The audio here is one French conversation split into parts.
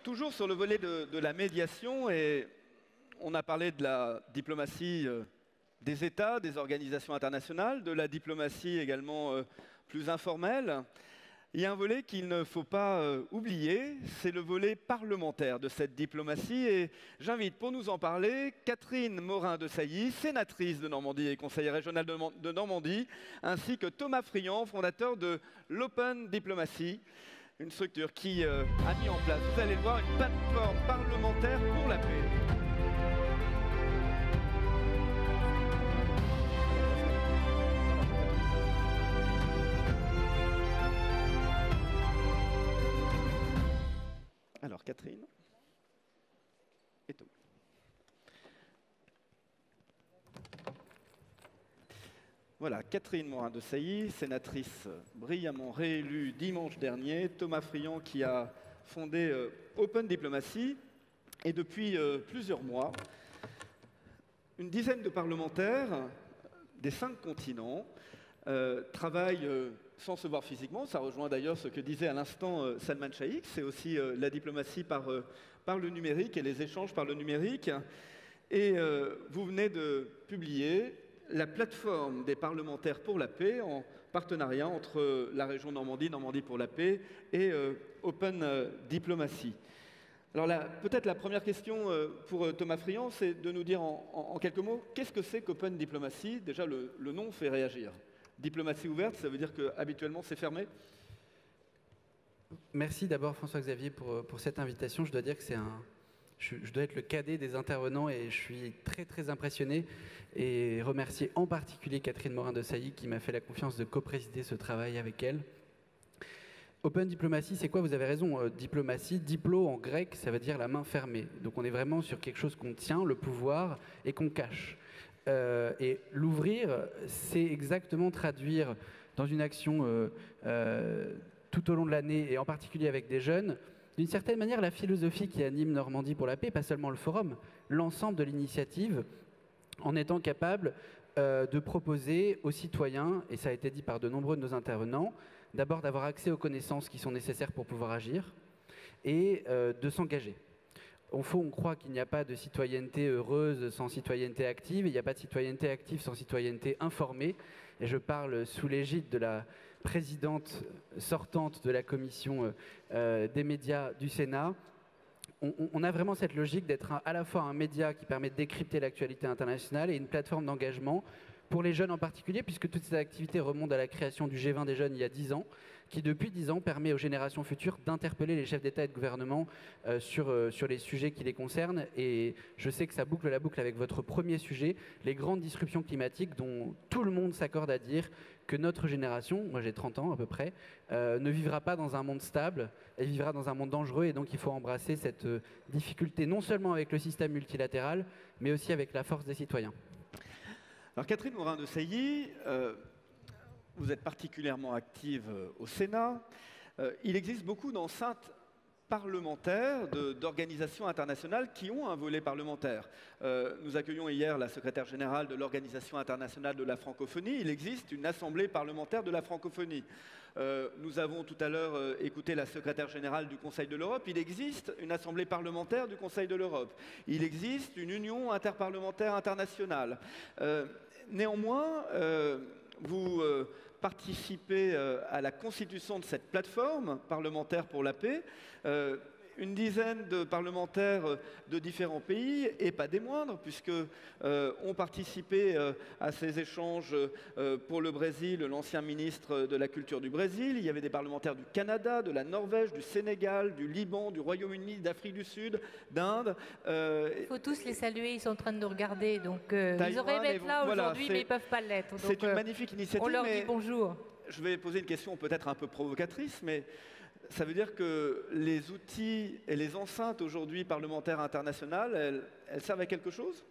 toujours sur le volet de la médiation, et on a parlé de la diplomatie des États, des organisations internationales, de la diplomatie également plus informelle. Il y a un volet qu'il ne faut pas oublier, c'est le volet parlementaire de cette diplomatie. Et j'invite pour nous en parler Catherine Morin-Desailly, sénatrice de Normandie et conseillère régionale de Normandie, ainsi que Thomas Friand, fondateur de l'Open Diplomacy, une structure qui a mis en place, vous allez le voir, une plateforme parlementaire pour la paix. Alors, Catherine et Thomas. Voilà, Catherine Morin-Desailly, sénatrice brillamment réélue dimanche dernier, Thomas Friand qui a fondé Open Diplomacy, et depuis plusieurs mois, une dizaine de parlementaires des 5 continents travaillent sans se voir physiquement. Ça rejoint d'ailleurs ce que disait à l'instant Salman Shaikh, c'est aussi la diplomatie par le numérique et les échanges par le numérique. Et vous venez de publier la plateforme des parlementaires pour la paix en partenariat entre la région Normandie, Normandie pour la paix et Open Diplomacy. Alors peut-être la première question pour Thomas Friand, c'est de nous dire en quelques mots, qu'est-ce que c'est qu'Open Diplomacy? Déjà, le nom fait réagir. Diplomatie ouverte, ça veut dire qu'habituellement c'est fermé? Merci d'abord François-Xavier pour cette invitation. Je dois dire que je dois être le cadet des intervenants et je suis très très impressionné, et remercier en particulier Catherine Morin-Desailly qui m'a fait la confiance de co-présider ce travail avec elle. Open Diplomacy, c'est quoi? Vous avez raison, diplomatie, diplo en grec, ça veut dire la main fermée. Donc on est vraiment sur quelque chose qu'on tient, le pouvoir, et qu'on cache. Et l'ouvrir, c'est exactement traduire dans une action tout au long de l'année, et en particulier avec des jeunes, d'une certaine manière la philosophie qui anime Normandie pour la paix, pas seulement le forum, l'ensemble de l'initiative, en étant capable de proposer aux citoyens, et ça a été dit par de nombreux de nos intervenants, d'abord d'avoir accès aux connaissances qui sont nécessaires pour pouvoir agir, et de s'engager. Au fond, on croit qu'il n'y a pas de citoyenneté heureuse sans citoyenneté active, il n'y a pas de citoyenneté active sans citoyenneté informée, et je parle sous l'égide de la présidente sortante de la commission des médias du Sénat. On a vraiment cette logique d'être à la fois un média qui permet de décrypter l'actualité internationale et une plateforme d'engagement pour les jeunes en particulier, puisque toutes ces activités remontent à la création du G20 des jeunes il y a 10 ans, qui depuis 10 ans permet aux générations futures d'interpeller les chefs d'État et de gouvernement sur les sujets qui les concernent. Et je sais que ça boucle la boucle avec votre premier sujet, les grandes disruptions climatiques, dont tout le monde s'accorde à dire que notre génération, moi j'ai 30 ans à peu près, ne vivra pas dans un monde stable, elle vivra dans un monde dangereux, et donc il faut embrasser cette difficulté non seulement avec le système multilatéral, mais aussi avec la force des citoyens. Alors Catherine Morin-Desailly, vous êtes particulièrement active au Sénat. Il existe beaucoup d'enceintes parlementaires d'organisations internationales qui ont un volet parlementaire. Nous accueillons hier la secrétaire générale de l'Organisation internationale de la francophonie. Il existe une assemblée parlementaire de la francophonie. Nous avons tout à l'heure écouté la secrétaire générale du Conseil de l'Europe. Il existe une assemblée parlementaire du Conseil de l'Europe. Il existe une union interparlementaire internationale. Néanmoins, vous participez à la constitution de cette plateforme parlementaire pour la paix. Une dizaine de parlementaires de différents pays, et pas des moindres, puisque ont participé à ces échanges pour le Brésil, l'ancien ministre de la Culture du Brésil. Il y avait des parlementaires du Canada, de la Norvège, du Sénégal, du Liban, du Royaume-Uni, d'Afrique du Sud, d'Inde. Il faut tous les saluer, ils sont en train de nous regarder. Donc ils auraient aimé être là aujourd'hui, mais ils ne peuvent pas l'être. C'est une magnifique initiative. On leur dit bonjour. Je vais poser une question peut-être un peu provocatrice, mais ça veut dire que les outils et les enceintes aujourd'hui parlementaires internationales, elles servent à quelque chose?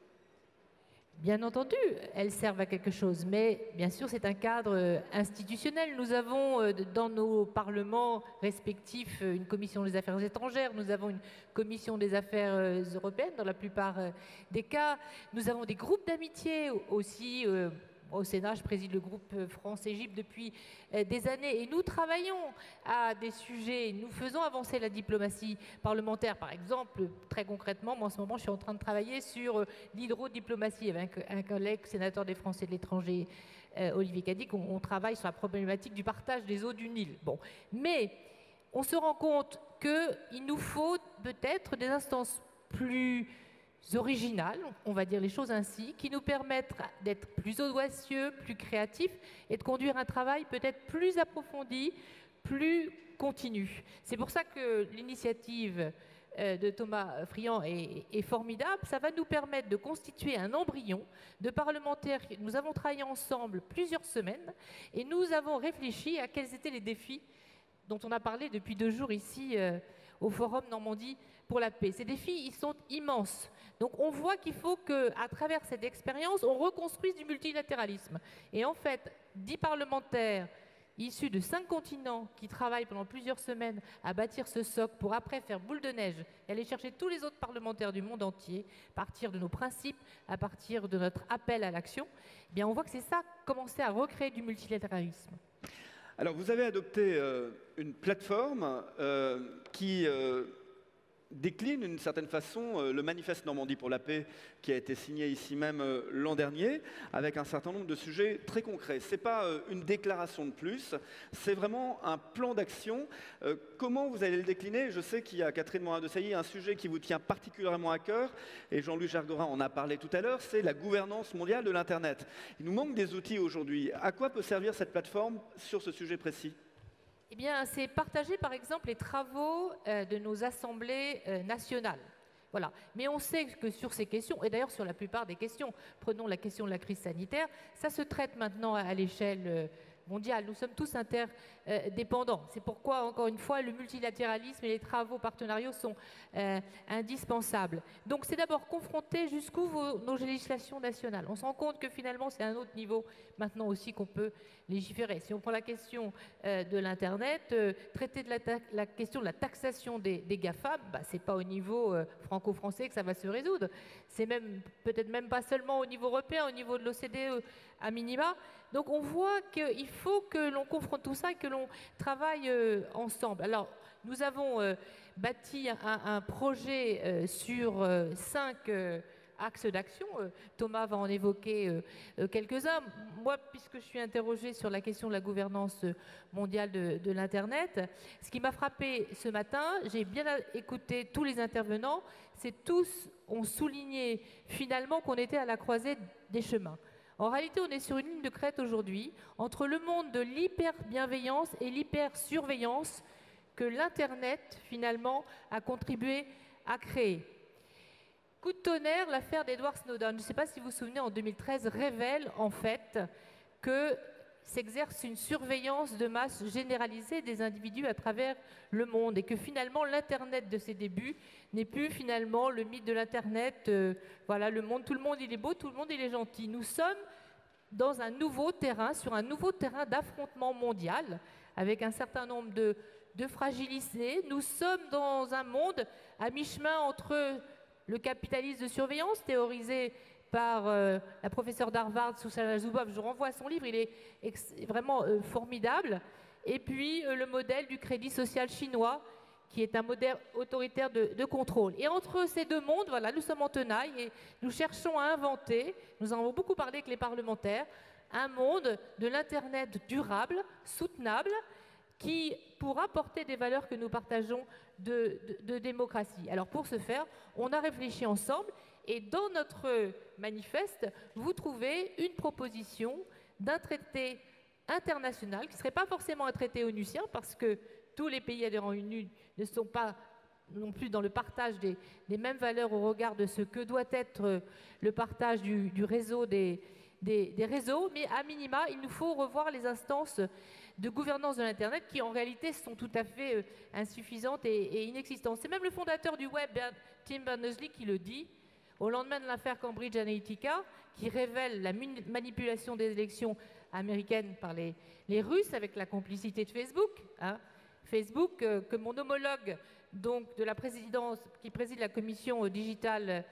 Bien entendu, elles servent à quelque chose, mais bien sûr c'est un cadre institutionnel. Nous avons dans nos parlements respectifs une commission des affaires étrangères, nous avons une commission des affaires européennes dans la plupart des cas. Nous avons des groupes d'amitié aussi. Au Sénat, je préside le groupe France-Égypte depuis des années et nous travaillons à des sujets, nous faisons avancer la diplomatie parlementaire. Par exemple, très concrètement, moi en ce moment, je suis en train de travailler sur l'hydrodiplomatie avec un collègue sénateur des Français de l'étranger, Olivier Cadic. On travaille sur la problématique du partage des eaux du Nil. Bon. Mais on se rend compte qu'il nous faut peut-être des instances plus originales, on va dire les choses ainsi, qui nous permettent d'être plus audacieux, plus créatifs et de conduire un travail peut-être plus approfondi, plus continu. C'est pour ça que l'initiative de Thomas Friand est formidable. Ça va nous permettre de constituer un embryon de parlementaires. Nous avons travaillé ensemble plusieurs semaines et nous avons réfléchi à quels étaient les défis dont on a parlé depuis 2 jours ici au Forum Normandie pour la paix. Ces défis, ils sont immenses. Donc on voit qu'il faut qu'à travers cette expérience, on reconstruise du multilatéralisme. Et en fait, 10 parlementaires issus de 5 continents qui travaillent pendant plusieurs semaines à bâtir ce socle pour après faire boule de neige et aller chercher tous les autres parlementaires du monde entier, à partir de nos principes, à partir de notre appel à l'action, eh bien on voit que c'est ça, commencer à recréer du multilatéralisme. Alors, vous avez adopté une plateforme qui décline d'une certaine façon le manifeste Normandie pour la paix qui a été signé ici même l'an dernier, avec un certain nombre de sujets très concrets. Ce n'est pas une déclaration de plus, c'est vraiment un plan d'action. Comment vous allez le décliner? Je sais qu'il y a, Catherine Morin-Desailly, un sujet qui vous tient particulièrement à cœur, et Jean-Louis Gergorin en a parlé tout à l'heure, c'est la gouvernance mondiale de l'Internet. Il nous manque des outils aujourd'hui. À quoi peut servir cette plateforme sur ce sujet précis? Eh bien, c'est partager, par exemple, les travaux de nos assemblées nationales. Voilà. Mais on sait que sur ces questions, et d'ailleurs sur la plupart des questions, prenons la question de la crise sanitaire, ça se traite maintenant à l'échelle mondiale. Nous sommes tous interdépendants. C'est pourquoi, encore une fois, le multilatéralisme et les travaux partenariaux sont indispensables. Donc, c'est d'abord confronter jusqu'où vont nos législations nationales. On se rend compte que finalement, c'est à un autre niveau maintenant aussi qu'on peut légiférer. Si on prend la question de l'Internet, traiter de la question de la taxation des GAFAM, bah, ce n'est pas au niveau franco-français que ça va se résoudre. C'est même peut-être même pas seulement au niveau européen, au niveau de l'OCDE à minima. Donc on voit qu'il faut que l'on confronte tout ça et que l'on travaille ensemble. Alors nous avons bâti un projet sur 5 axes d'action. Thomas va en évoquer quelques-uns. Moi, puisque je suis interrogée sur la question de la gouvernance mondiale de l'Internet, ce qui m'a frappé ce matin, j'ai bien écouté tous les intervenants, c'est tous ont souligné finalement qu'on était à la croisée des chemins. En réalité, on est sur une ligne de crête aujourd'hui entre le monde de l'hyper-bienveillance et l'hyper-surveillance que l'Internet, finalement, a contribué à créer. Coup de tonnerre, l'affaire d'Edward Snowden, je ne sais pas si vous vous souvenez, en 2013, révèle en fait que s'exerce une surveillance de masse généralisée des individus à travers le monde et que finalement l'Internet de ses débuts n'est plus finalement le mythe de l'Internet, voilà, le monde, tout le monde il est beau, tout le monde il est gentil. Nous sommes dans un nouveau terrain, sur un nouveau terrain d'affrontement mondial avec un certain nombre de fragilisés. Nous sommes dans un monde à mi-chemin entre le capitalisme de surveillance théorisé par la professeure d'Harvard, Shoshana Zuboff, je renvoie à son livre, il est vraiment formidable. Et puis le modèle du crédit social chinois, qui est un modèle autoritaire de contrôle. Et entre ces deux mondes, voilà, nous sommes en tenaille et nous cherchons à inventer, nous en avons beaucoup parlé avec les parlementaires, un monde de l'Internet durable, soutenable, qui pourra porter des valeurs que nous partageons de démocratie. Alors pour ce faire, on a réfléchi ensemble et dans notre manifeste, vous trouvez une proposition d'un traité international qui ne serait pas forcément un traité onusien parce que tous les pays adhérents à l'ONU ne sont pas non plus dans le partage des mêmes valeurs au regard de ce que doit être le partage du réseau des réseaux, mais à minima, il nous faut revoir les instances de gouvernance de l'Internet qui en réalité sont tout à fait insuffisantes et inexistantes. C'est même le fondateur du web, Tim Berners-Lee, qui le dit au lendemain de l'affaire Cambridge Analytica, qui révèle la manipulation des élections américaines par les Russes avec la complicité de Facebook. Hein. Facebook, que mon homologue donc de la présidence, qui préside la commission digitale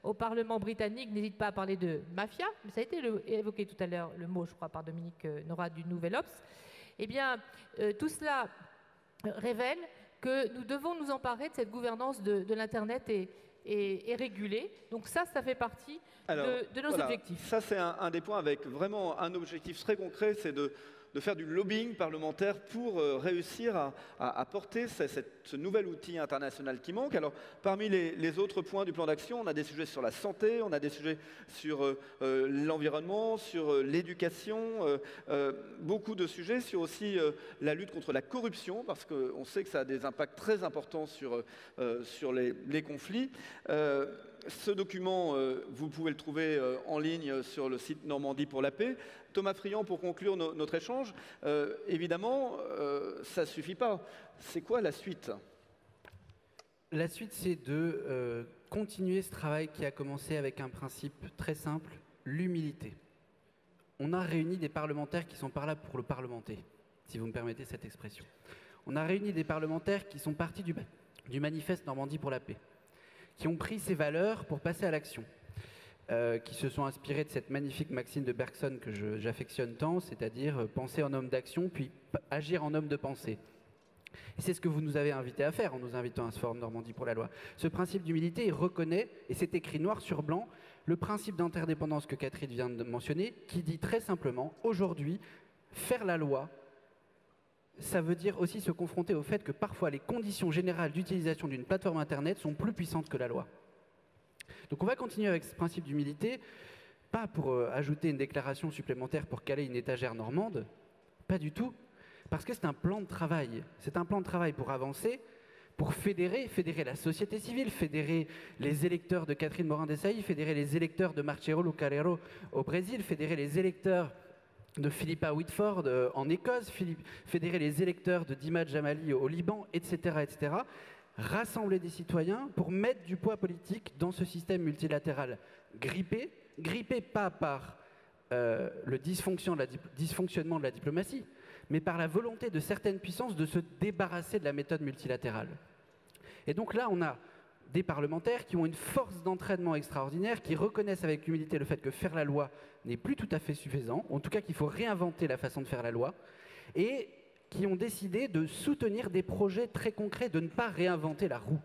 au Parlement britannique, n'hésite pas à parler de mafia, mais ça a été évoqué tout à l'heure, le mot, je crois, par Dominique Nora du Nouvel Obs. Eh bien, tout cela révèle que nous devons nous emparer de cette gouvernance de l'Internet et réguler. Donc ça fait partie de nos objectifs. Ça, c'est un des points avec vraiment un objectif très concret, c'est de faire du lobbying parlementaire pour réussir à porter ce nouvel outil international qui manque. Alors, parmi les autres points du plan d'action, on a des sujets sur la santé, on a des sujets sur l'environnement, sur l'éducation, beaucoup de sujets sur aussi la lutte contre la corruption, parce qu'on sait que ça a des impacts très importants sur les conflits. Ce document, vous pouvez le trouver en ligne sur le site Normandie pour la paix. Thomas Friand, pour conclure notre échange, évidemment, ça ne suffit pas. C'est quoi la suite? La suite, c'est de continuer ce travail qui a commencé avec un principe très simple, l'humilité. On a réuni des parlementaires qui sont par là pour le parlementer, si vous me permettez cette expression. On a réuni des parlementaires qui sont partis du manifeste Normandie pour la paix, qui ont pris ces valeurs pour passer à l'action, qui se sont inspirés de cette magnifique maxime de Bergson que j'affectionne tant, c'est-à-dire penser en homme d'action, puis agir en homme de pensée. Et c'est ce que vous nous avez invité à faire en nous invitant à ce forum Normandie pour la loi. Ce principe d'humilité, il reconnaît, et c'est écrit noir sur blanc, le principe d'interdépendance que Catherine vient de mentionner, qui dit très simplement, aujourd'hui, faire la loi, ça veut dire aussi se confronter au fait que parfois les conditions générales d'utilisation d'une plateforme Internet sont plus puissantes que la loi. Donc on va continuer avec ce principe d'humilité, pas pour ajouter une déclaration supplémentaire pour caler une étagère normande, pas du tout, parce que c'est un plan de travail. C'est un plan de travail pour avancer, pour fédérer la société civile, fédérer les électeurs de Catherine Morin-Desailly, fédérer les électeurs de Marcelo Lucarero au Brésil, fédérer les électeurs de Philippa Whitford en Écosse, fédérer les électeurs de Dimad Jamali au Liban, etc., etc. Rassembler des citoyens pour mettre du poids politique dans ce système multilatéral grippé pas par le dysfonctionnement de la diplomatie, mais par la volonté de certaines puissances de se débarrasser de la méthode multilatérale. Et donc là, on a des parlementaires qui ont une force d'entraînement extraordinaire, qui reconnaissent avec humilité le fait que faire la loi n'est plus tout à fait suffisant, en tout cas qu'il faut réinventer la façon de faire la loi, et qui ont décidé de soutenir des projets très concrets, de ne pas réinventer la roue,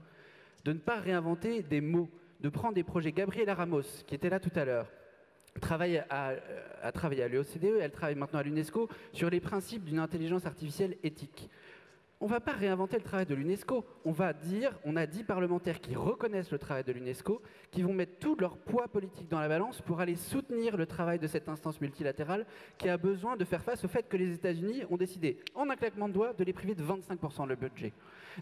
de ne pas réinventer des mots, de prendre des projets. Gabriela Ramos, qui était là tout à l'heure, a travaillé à l'OCDE, elle travaille maintenant à l'UNESCO sur les principes d'une intelligence artificielle éthique. On ne va pas réinventer le travail de l'UNESCO, on a 10 parlementaires qui reconnaissent le travail de l'UNESCO, qui vont mettre tout leur poids politique dans la balance pour aller soutenir le travail de cette instance multilatérale qui a besoin de faire face au fait que les États-Unis ont décidé, en un claquement de doigts, de les priver de 25% de leur budget.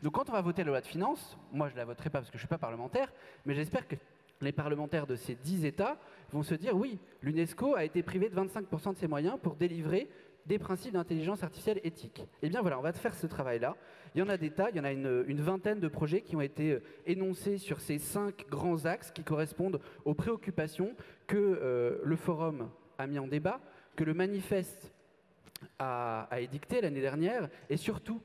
Donc quand on va voter la loi de finances, moi je ne la voterai pas parce que je ne suis pas parlementaire, mais j'espère que les parlementaires de ces 10 États vont se dire oui, l'UNESCO a été privé de 25% de ses moyens pour délivrer des principes d'intelligence artificielle éthique. Eh bien voilà, on va faire ce travail-là. Il y en a des tas, il y en a une vingtaine de projets qui ont été énoncés sur ces 5 grands axes qui correspondent aux préoccupations que le forum a mis en débat, que le manifeste a édicté l'année dernière, et surtout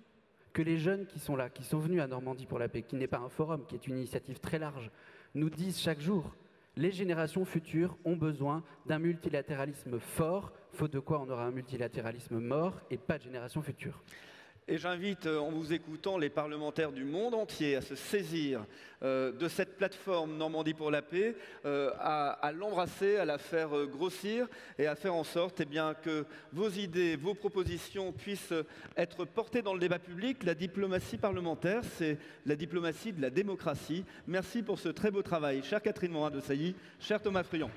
que les jeunes qui sont là, qui sont venus à Normandie pour la paix, qui n'est pas un forum, qui est une initiative très large, nous disent chaque jour: les générations futures ont besoin d'un multilatéralisme fort, faute de quoi on aura un multilatéralisme mort et pas de génération future. Et j'invite, en vous écoutant, les parlementaires du monde entier à se saisir de cette plateforme Normandie pour la paix, à l'embrasser, à la faire grossir et à faire en sorte que vos idées, vos propositions puissent être portées dans le débat public. La diplomatie parlementaire, c'est la diplomatie de la démocratie. Merci pour ce très beau travail. Chère Catherine Morin-Desailly, cher Thomas Friand.